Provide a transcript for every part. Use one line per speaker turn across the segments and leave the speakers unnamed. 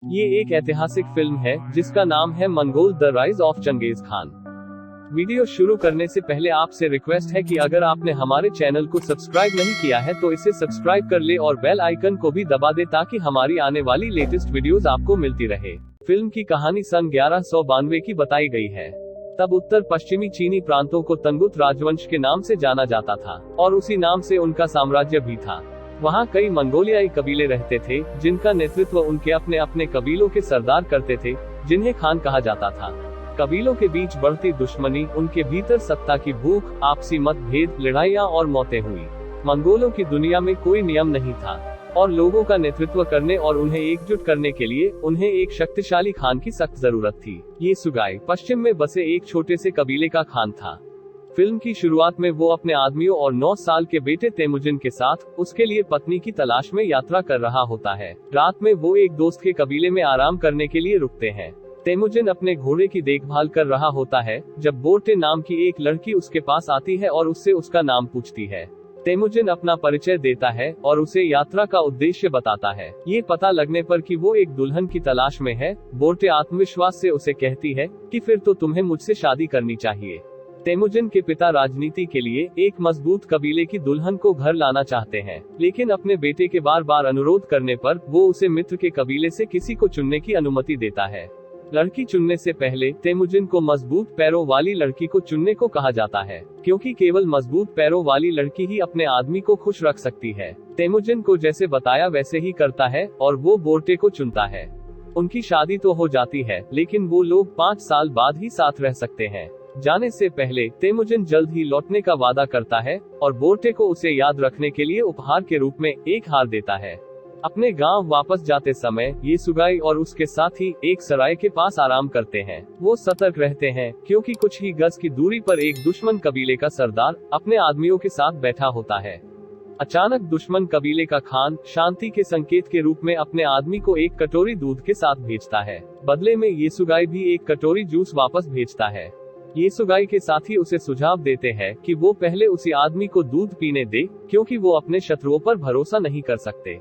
ये एक ऐतिहासिक फिल्म है जिसका नाम है Mongol the rise of Genghis Khan. Video शुरू करने से पहले आपसे रिक्वेस्ट है कि अगर आपने हमारे चैनल को सब्सक्राइब नहीं किया है तो इसे सब्सक्राइब कर ले और बेल आइकन को भी दबा दे ताकि हमारी आने वाली लेटेस्ट वीडियोस आपको मिलती रहे। फिल्म की कहानी सन 1192 की बताई गई है। तब उत्तर पश्चिमी चीनी प्रांतों को तंगुत राजवंश के नाम से जाना जाता था और उसी नाम से उनका साम्राज्य भी था। वहाँ कई मंगोलियाई कबीले रहते थे जिनका नेतृत्व उनके अपने अपने कबीलों के सरदार करते थे, जिन्हें खान कहा जाता था। कबीलों के बीच बढ़ती दुश्मनी, उनके भीतर सत्ता की भूख, आपसी मतभेद, लड़ाइयाँ और मौतें हुई। मंगोलों की दुनिया में कोई नियम नहीं था और लोगों का नेतृत्व करने और उन्हें एकजुट करने के लिए उन्हें एक शक्तिशाली खान की सख्त जरूरत थी। ये सुगाई पश्चिम में बसे एक छोटे से कबीले का खान था। फिल्म की शुरुआत में वो अपने आदमियों और 9 साल के बेटे तेमुजिन के साथ उसके लिए पत्नी की तलाश में यात्रा कर रहा होता है। रात में वो एक दोस्त के कबीले में आराम करने के लिए रुकते हैं। तेमुजिन अपने घोड़े की देखभाल कर रहा होता है जब बोर्टे नाम की एक लड़की उसके पास आती है और उससे उसका नाम पूछती है। तेमुजिन अपना परिचय देता है और उसे यात्रा का उद्देश्य बताता है। ये पता लगने पर कि वो एक दुल्हन की तलाश में है, बोर्टे आत्मविश्वास से उसे कहती है कि फिर तो तुम्हें मुझसे शादी करनी चाहिए। तेमुजिन के पिता राजनीति के लिए एक मजबूत कबीले की दुल्हन को घर लाना चाहते हैं, लेकिन अपने बेटे के बार बार अनुरोध करने पर वो उसे मित्र के कबीले से किसी को चुनने की अनुमति देता है। लड़की चुनने से पहले तेमुजिन को मजबूत पैरों वाली लड़की को चुनने को कहा जाता है, क्योंकि केवल मजबूत पैरों वाली लड़की ही अपने आदमी को खुश रख सकती है। तेमुजिन को जैसे बताया वैसे ही करता है और वो बोर्टे को चुनता है। उनकी शादी तो हो जाती है, लेकिन वो लोग 5 साल बाद ही साथ रह सकते हैं। जाने से पहले तेमुजिन जल्द ही लौटने का वादा करता है और बोर्टे को उसे याद रखने के लिए उपहार के रूप में एक हार देता है। अपने गांव वापस जाते समय ये सुगाई और उसके साथी एक सराय के पास आराम करते हैं। वो सतर्क रहते हैं क्योंकि कुछ ही गज की दूरी पर एक दुश्मन कबीले का सरदार अपने आदमियों के साथ बैठा होता है। अचानक दुश्मन कबीले का खान शांति के संकेत के रूप में अपने आदमी को एक कटोरी दूध के साथ भेजता है। बदले में ये सुगाई भी एक कटोरी जूस वापस भेजता है। ये सुगाई के साथी उसे सुझाव देते हैं कि वो पहले उसी आदमी को दूध पीने दे, क्योंकि वो अपने शत्रुओं पर भरोसा नहीं कर सकते।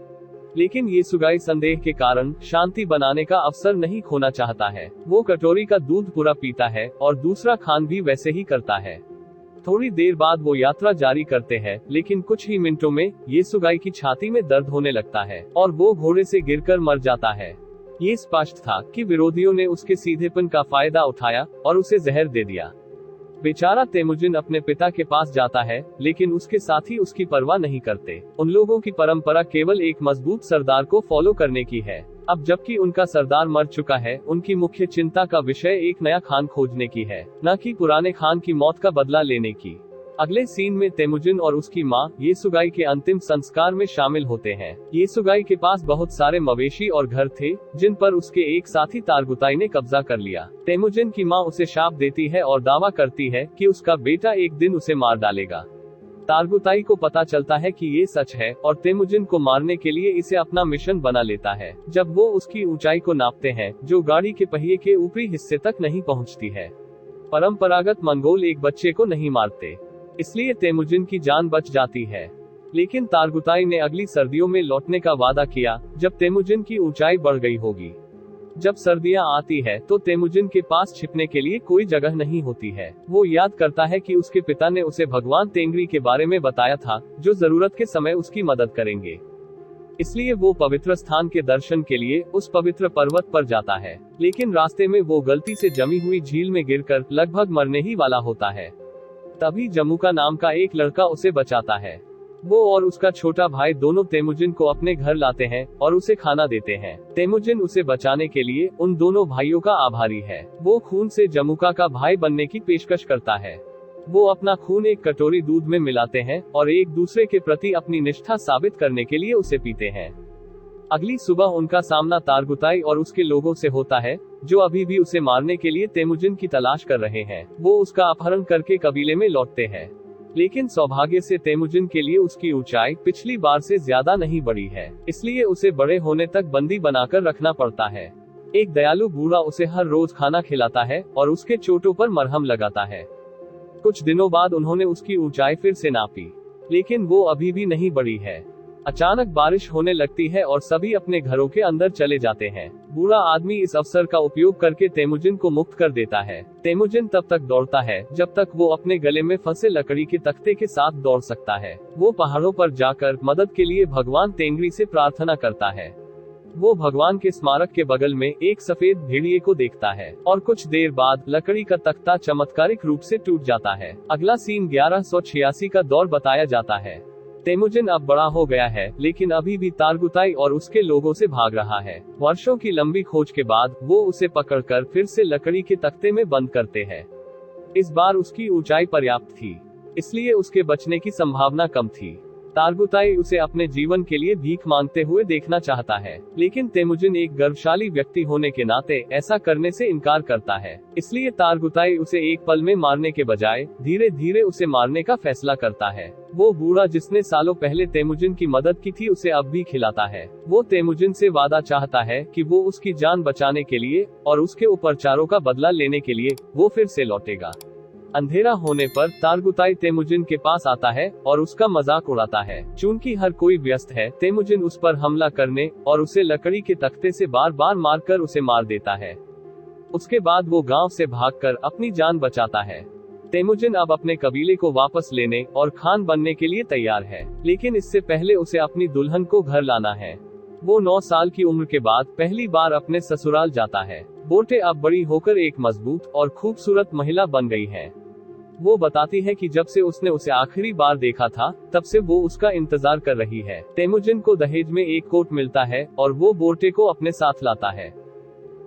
लेकिन ये सुगाई संदेह के कारण शांति बनाने का अवसर नहीं खोना चाहता है। वो कटोरी का दूध पूरा पीता है और दूसरा खान भी वैसे ही करता है। थोड़ी देर बाद वो यात्रा जारी करते हैं, लेकिन कुछ ही मिनटों में ये सुगाई की छाती में दर्द होने लगता है और वो घोड़े से गिरकर मर जाता है। ये स्पष्ट था कि विरोधियों ने उसके सीधेपन का फायदा उठाया और उसे जहर दे दिया। बेचारा तेमुजिन अपने पिता के पास जाता है, लेकिन उसके साथी उसकी परवाह नहीं करते। उन लोगों की परंपरा केवल एक मजबूत सरदार को फॉलो करने की है। अब जबकि उनका सरदार मर चुका है, उनकी मुख्य चिंता का विषय एक नया खान खोजने की है, न कि पुराने खान की मौत का बदला लेने की। अगले सीन में तेमुजिन और उसकी माँ ये सुगाई के अंतिम संस्कार में शामिल होते हैं। ये सुगाई के पास बहुत सारे मवेशी और घर थे जिन पर उसके एक साथी तारगुताई ने कब्जा कर लिया। तेमुजिन की माँ उसे शाप देती है और दावा करती है कि उसका बेटा एक दिन उसे मार डालेगा। तारगुताई को पता चलता है कि ये सच है और तेमुजिन को मारने के लिए इसे अपना मिशन बना लेता है। जब वो उसकी ऊंचाई को नापते हैं, जो गाड़ी के पहिए के ऊपरी हिस्से तक नहीं पहुँचती है। परंपरागत मंगोल एक बच्चे को नहीं मारते, इसलिए तेमुजिन की जान बच जाती है। लेकिन तारगुताई ने अगली सर्दियों में लौटने का वादा किया जब तेमुजिन की ऊंचाई बढ़ गई होगी। जब सर्दियां आती है तो तेमुजिन के पास छिपने के लिए कोई जगह नहीं होती है। वो याद करता है कि उसके पिता ने उसे भगवान तेंगरी के बारे में बताया था, जो जरूरत के समय उसकी मदद करेंगे। इसलिए वो पवित्र स्थान के दर्शन के लिए उस पवित्र पर्वत पर जाता है, लेकिन रास्ते में वो गलती से जमी हुई झील में गिरकर लगभग मरने ही वाला होता है। तभी जमुका नाम का एक लड़का उसे बचाता है। वो और उसका छोटा भाई दोनों तेमुजिन को अपने घर लाते हैं और उसे खाना देते हैं। तेमुजिन उसे बचाने के लिए उन दोनों भाइयों का आभारी है। वो खून से जमुका का भाई बनने की पेशकश करता है। वो अपना खून एक कटोरी दूध में मिलाते हैं और एक दूसरे के प्रति अपनी निष्ठा साबित करने के लिए उसे पीते हैं। अगली सुबह उनका सामना तारगुताई और उसके लोगों से होता है, जो अभी भी उसे मारने के लिए तेमुजिन की तलाश कर रहे हैं। वो उसका अपहरण करके कबीले में लौटते हैं, लेकिन सौभाग्य से तेमुजिन के लिए उसकी ऊंचाई पिछली बार से ज्यादा नहीं बढ़ी है, इसलिए उसे बड़े होने तक बंदी बनाकर रखना पड़ता है। एक दयालु बूढ़ा उसे हर रोज खाना खिलाता है और उसके चोटों पर मरहम लगाता है। कुछ दिनों बाद उन्होंने उसकी ऊंचाई फिर से नापी, लेकिन वो अभी भी नहीं बढ़ी है। अचानक बारिश होने लगती है और सभी अपने घरों के अंदर चले जाते हैं। बूढ़ा आदमी इस अवसर का उपयोग करके तेमुजिन को मुक्त कर देता है। तेमुजिन तब तक दौड़ता है जब तक वो अपने गले में फंसे लकड़ी के तख्ते के साथ दौड़ सकता है। वो पहाड़ों पर जाकर मदद के लिए भगवान तेंगरी से प्रार्थना करता है। वो भगवान के स्मारक के बगल में एक सफेद भेड़िए को देखता है और कुछ देर बाद लकड़ी का तख्ता चमत्कारिक रूप से टूट जाता है। अगला सीन 1186 का दौर बताया जाता है। तेमुजिन अब बड़ा हो गया है, लेकिन अभी भी तारगुताई और उसके लोगों से भाग रहा है। वर्षों की लंबी खोज के बाद वो उसे पकड़कर फिर से लकड़ी के तख्ते में बंद करते हैं। इस बार उसकी ऊंचाई पर्याप्त थी, इसलिए उसके बचने की संभावना कम थी। तारगुताई उसे अपने जीवन के लिए भीख मांगते हुए देखना चाहता है, लेकिन तेमुजिन एक गर्वशाली व्यक्ति होने के नाते ऐसा करने से इनकार करता है। इसलिए तारगुताई उसे एक पल में मारने के बजाय धीरे धीरे उसे मारने का फैसला करता है। वो बूढ़ा जिसने सालों पहले तेमुजिन की मदद की थी उसे अब भी खिलाता है। वो तेमुजिन से वादा चाहता है कि वो उसकी जान बचाने के लिए और उसके उपचारों का बदला लेने के लिए वो फिर से लौटेगा। अंधेरा होने पर तारगुताई तेमुजिन के पास आता है और उसका मजाक उड़ाता है। चूंकि हर कोई व्यस्त है, तेमुजिन उस पर हमला करने और उसे लकड़ी के तख्ते से बार बार मारकर उसे मार देता है। उसके बाद वो गांव से भागकर अपनी जान बचाता है। तेमुजिन अब अपने कबीले को वापस लेने और खान बनने के लिए तैयार है, लेकिन इससे पहले उसे अपनी दुल्हन को घर लाना है। वो 9 साल की उम्र के बाद पहली बार अपने ससुराल जाता है। बोटे अब बड़ी होकर एक मजबूत और खूबसूरत महिला बन गई है। वो बताती है कि जब से उसने उसे आखिरी बार देखा था, तब से वो उसका इंतजार कर रही है। तेमुजिन को दहेज में एक कोट मिलता है और वो बोटे को अपने साथ लाता है।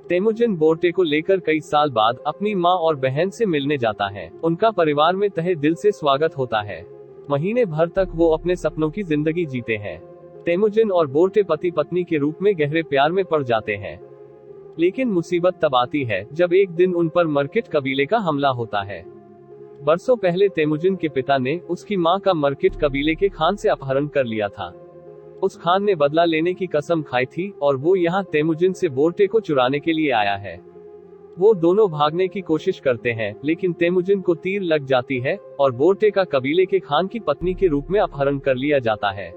तेमुजिन बोटे को लेकर कई साल बाद अपनी माँ और बहन से मिलने जाता है। उनका परिवार में तहे दिल से स्वागत होता है। महीने भर तक वो अपने सपनों की जिंदगी जीते हैं। तेमुजिन और बोटे पति पत्नी के रूप में गहरे प्यार में पड़ जाते हैं। लेकिन मुसीबत तब आती है जब एक दिन उन पर मर्किट कबीले का हमला होता है। बरसों पहले तेमुजिन के पिता ने उसकी मां का मर्किट कबीले के खान से अपहरण कर लिया था। उस खान ने बदला लेने की कसम खाई थी और वो यहाँ तेमुजिन से बोटे को चुराने के लिए आया है। वो दोनों भागने की कोशिश करते हैं, लेकिन तेमुजिन को तीर लग जाती है और बोटे का कबीले के खान की पत्नी के रूप में अपहरण कर लिया जाता है।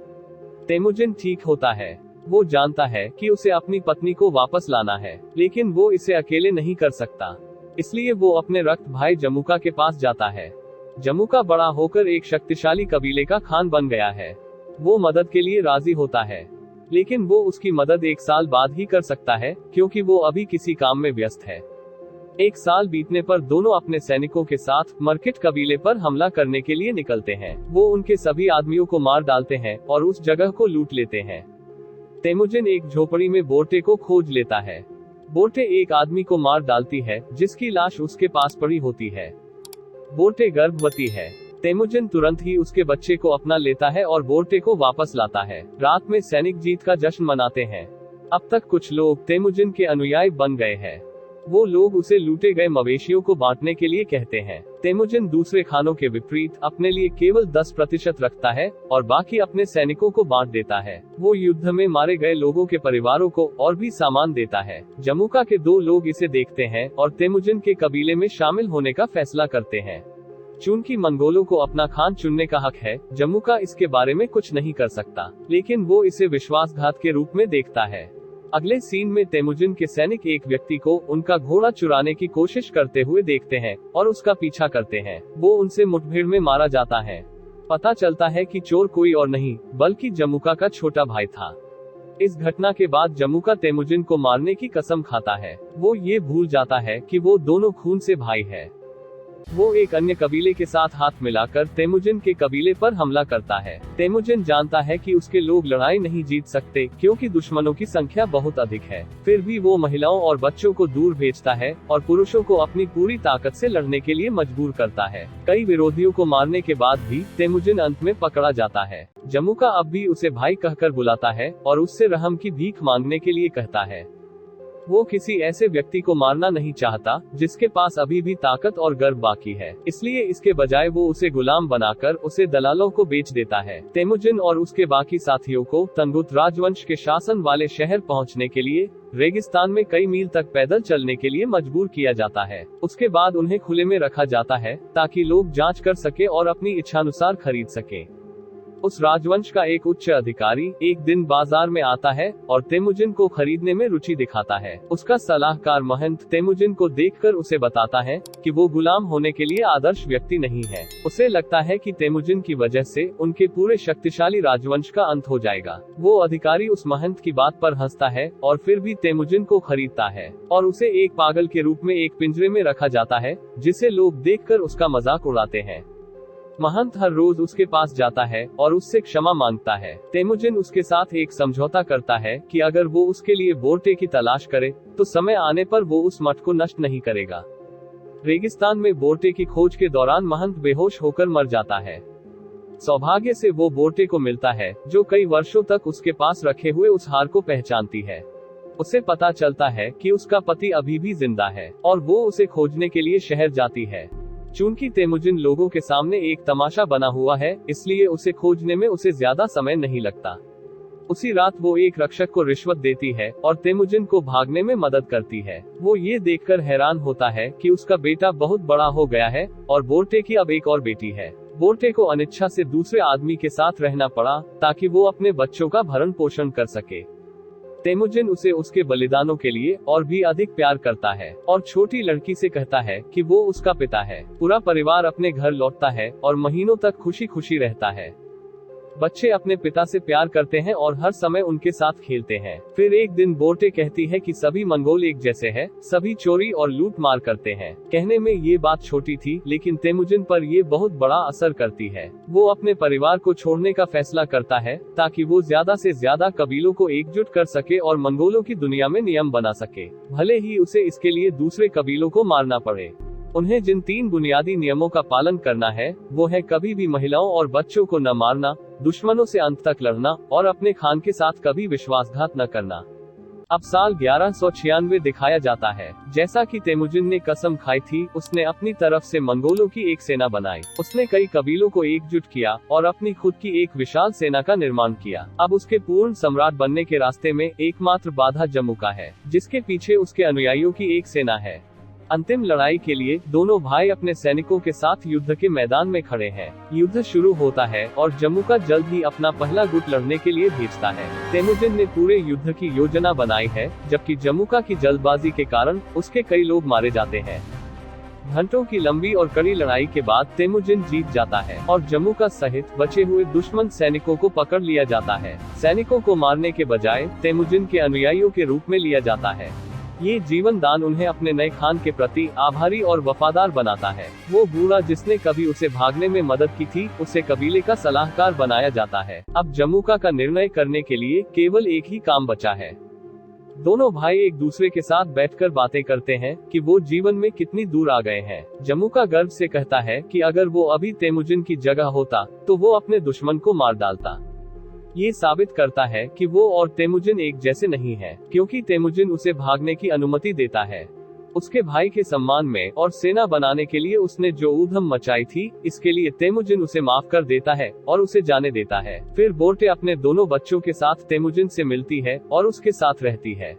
तेमुजिन ठीक होता है। वो जानता है कि उसे अपनी पत्नी को वापस लाना है, लेकिन वो इसे अकेले नहीं कर सकता। इसलिए वो अपने रक्त भाई जमुका के पास जाता है। जमुका बड़ा होकर एक शक्तिशाली कबीले का खान बन गया है। वो मदद के लिए राजी होता है, लेकिन वो उसकी मदद 1 साल बाद ही कर सकता है, क्योंकि वो अभी किसी काम में व्यस्त है। 1 साल बीतने पर दोनों अपने सैनिकों के साथ मर्किट कबीले पर हमला करने के लिए निकलते हैं। वो उनके सभी आदमियों को मार डालते हैं और उस जगह को लूट लेते हैं। तेमुजिन एक झोपड़ी में बोटे को खोज लेता है। बोटे एक आदमी को मार डालती है, जिसकी लाश उसके पास पड़ी होती है। बोटे गर्भवती है। तेमुजिन तुरंत ही उसके बच्चे को अपना लेता है और बोटे को वापस लाता है। रात में सैनिक जीत का जश्न मनाते हैं। अब तक कुछ लोग तेमुजिन के अनुयायी बन गए हैं। वो लोग उसे लूटे गए मवेशियों को बांटने के लिए कहते हैं। तेमुजिन दूसरे खानों के विपरीत अपने लिए केवल 10% रखता है और बाकी अपने सैनिकों को बांट देता है। वो युद्ध में मारे गए लोगों के परिवारों को और भी सामान देता है। जमुका के 2 लोग इसे देखते हैं और तेमुजिन के कबीले में शामिल होने का फैसला करते हैं। चूंकि मंगोलों को अपना खान चुनने का हक है, जमुका इसके बारे में कुछ नहीं कर सकता, लेकिन वो इसे विश्वासघात के रूप में देखता है। अगले सीन में तेमुजिन के सैनिक एक व्यक्ति को उनका घोड़ा चुराने की कोशिश करते हुए देखते हैं और उसका पीछा करते हैं। वो उनसे मुठभेड़ में मारा जाता है। पता चलता है कि चोर कोई और नहीं बल्कि जमुका का छोटा भाई था। इस घटना के बाद जमुका तेमुजिन को मारने की कसम खाता है। वो ये भूल जाता है कि वो दोनों खून से भाई है। वो एक अन्य कबीले के साथ हाथ मिलाकर तेमुजिन के कबीले पर हमला करता है। तेमुजिन जानता है कि उसके लोग लड़ाई नहीं जीत सकते, क्योंकि दुश्मनों की संख्या बहुत अधिक है। फिर भी वो महिलाओं और बच्चों को दूर भेजता है और पुरुषों को अपनी पूरी ताकत से लड़ने के लिए मजबूर करता है। कई विरोधियों को मारने के बाद भी तेमुजिन अंत में पकड़ा जाता है। जमुका अब भी उसे भाई कहकर बुलाता है और उससे रहम की भीख मांगने के लिए कहता है। वो किसी ऐसे व्यक्ति को मारना नहीं चाहता जिसके पास अभी भी ताकत और गर्व बाकी है, इसलिए इसके बजाय वो उसे गुलाम बनाकर उसे दलालों को बेच देता है। तेमुजिन और उसके बाकी साथियों को तंगुत राजवंश के शासन वाले शहर पहुंचने के लिए रेगिस्तान में कई मील तक पैदल चलने के लिए मजबूर किया जाता है। उसके बाद उन्हें खुले में रखा जाता है ताकि लोग जांच कर सके और अपनी इच्छानुसार खरीद सके। उस राजवंश का एक उच्च अधिकारी एक दिन बाजार में आता है और तेमुजिन को खरीदने में रुचि दिखाता है। उसका सलाहकार महंत तेमुजिन को देखकर उसे बताता है कि वो गुलाम होने के लिए आदर्श व्यक्ति नहीं है। उसे लगता है कि तेमुजिन की वजह से उनके पूरे शक्तिशाली राजवंश का अंत हो जाएगा। वो अधिकारी उस महंत की बात पर हंसता है और फिर भी तेमुजिन को खरीदता है और उसे एक पागल के रूप में एक पिंजरे में रखा जाता है, जिसे लोग देखकर उसका मजाक उड़ाते हैं। महंत हर रोज उसके पास जाता है और उससे क्षमा मांगता है। तेमुजिन उसके साथ एक समझौता करता है कि अगर वो उसके लिए बोर्टे की तलाश करे तो समय आने पर वो उस मठ को नष्ट नहीं करेगा। रेगिस्तान में बोर्टे की खोज के दौरान महंत बेहोश होकर मर जाता है। सौभाग्य से वो बोर्टे को मिलता है, जो कई वर्षों तक उसके पास रखे हुए उस हार को पहचानती है। उसे पता चलता है कि उसका पति अभी भी जिंदा है और वो उसे खोजने के लिए शहर जाती है। चूंकि तेमुजिन लोगों के सामने एक तमाशा बना हुआ है, इसलिए उसे खोजने में उसे ज्यादा समय नहीं लगता। उसी रात वो एक रक्षक को रिश्वत देती है और तेमुजिन को भागने में मदद करती है। वो ये देखकर हैरान होता है कि उसका बेटा बहुत बड़ा हो गया है और बोर्टे की अब एक और बेटी है। बोर्टे को अनिच्छा से दूसरे आदमी के साथ रहना पड़ा ताकि वो अपने बच्चों का भरण पोषण कर सके। तेमुजिन उसे उसके बलिदानों के लिए और भी अधिक प्यार करता है और छोटी लड़की से कहता है कि वो उसका पिता है। पूरा परिवार अपने घर लौटता है और महीनों तक खुशी खुशी रहता है। बच्चे अपने पिता से प्यार करते हैं और हर समय उनके साथ खेलते हैं। फिर एक दिन बोर्टे कहती है कि सभी मंगोल एक जैसे हैं, सभी चोरी और लूट मार करते हैं। कहने में ये बात छोटी थी, लेकिन तेमुजिन पर ये बहुत बड़ा असर करती है। वो अपने परिवार को छोड़ने का फैसला करता है ताकि वो ज्यादा से ज्यादा कबीलों को एकजुट कर सके और मंगोलों की दुनिया में नियम बना सके, भले ही उसे इसके लिए दूसरे कबीलों को मारना पड़े। उन्हें जिन 3 बुनियादी नियमों का पालन करना है, वो है कभी भी महिलाओं और बच्चों को न मारना, दुश्मनों से अंत तक लड़ना और अपने खान के साथ कभी विश्वासघात न करना। अब साल 1196 दिखाया जाता है। जैसा कि तेमुजिन ने कसम खाई थी, उसने अपनी तरफ से मंगोलों की एक सेना बनाई। उसने कई कबीलों को एकजुट किया और अपनी खुद की एक विशाल सेना का निर्माण किया। अब उसके पूर्ण सम्राट बनने के रास्ते में एकमात्र बाधा जमुका है, जिसके पीछे उसके अनुयायियों की एक सेना है। अंतिम लड़ाई के लिए दोनों भाई अपने सैनिकों के साथ युद्ध के मैदान में खड़े हैं। युद्ध शुरू होता है और जमुका जल्द ही अपना पहला गुट लड़ने के लिए भेजता है। तेमुजिन ने पूरे युद्ध की योजना बनाई है, जबकि जमुका की जल्दबाजी के कारण उसके कई लोग मारे जाते हैं। घंटों की लंबी और कड़ी लड़ाई के बाद तेमुजिन जीत जाता है और जमुका सहित बचे हुए दुश्मन सैनिकों को पकड़ लिया जाता है। सैनिकों को मारने के बजाय तेमुजिन के अनुयायियों के रूप में लिया जाता है। ये जीवन दान उन्हें अपने नए खान के प्रति आभारी और वफादार बनाता है। वो बूढ़ा जिसने कभी उसे भागने में मदद की थी, उसे कबीले का सलाहकार बनाया जाता है। अब जमुका का निर्णय करने के लिए केवल एक ही काम बचा है। दोनों भाई एक दूसरे के साथ बैठकर बातें करते हैं कि वो जीवन में कितनी दूर आ गए हैं। जमुका गर्व से कहता है कि अगर वो अभी तेमुजिन की जगह होता तो वो अपने दुश्मन को मार डालता। ये साबित करता है कि वो और तेमुजिन एक जैसे नहीं हैं, क्योंकि तेमुजिन उसे भागने की अनुमति देता है। उसके भाई के सम्मान में और सेना बनाने के लिए उसने जो ऊधम मचाई थी, इसके लिए तेमुजिन उसे माफ कर देता है और उसे जाने देता है। फिर बोर्टे अपने दोनों बच्चों के साथ तेमुजिन से मिलती है और उसके साथ रहती है।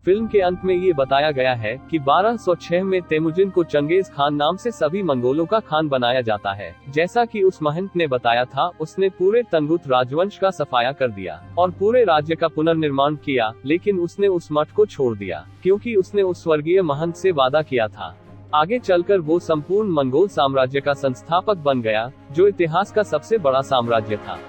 फिल्म के अंत में ये बताया गया है कि 1206 में तेमुजिन को चंगेज खान नाम से सभी मंगोलों का खान बनाया जाता है। जैसा कि उस महंत ने बताया था, उसने पूरे तंगुत राजवंश का सफाया कर दिया और पूरे राज्य का पुनर्निर्माण किया, लेकिन उसने उस मठ को छोड़ दिया क्योंकि उसने उस स्वर्गीय महंत से वादा किया था। आगे चलकर वो संपूर्ण मंगोल साम्राज्य का संस्थापक बन गया, जो इतिहास का सबसे बड़ा साम्राज्य था।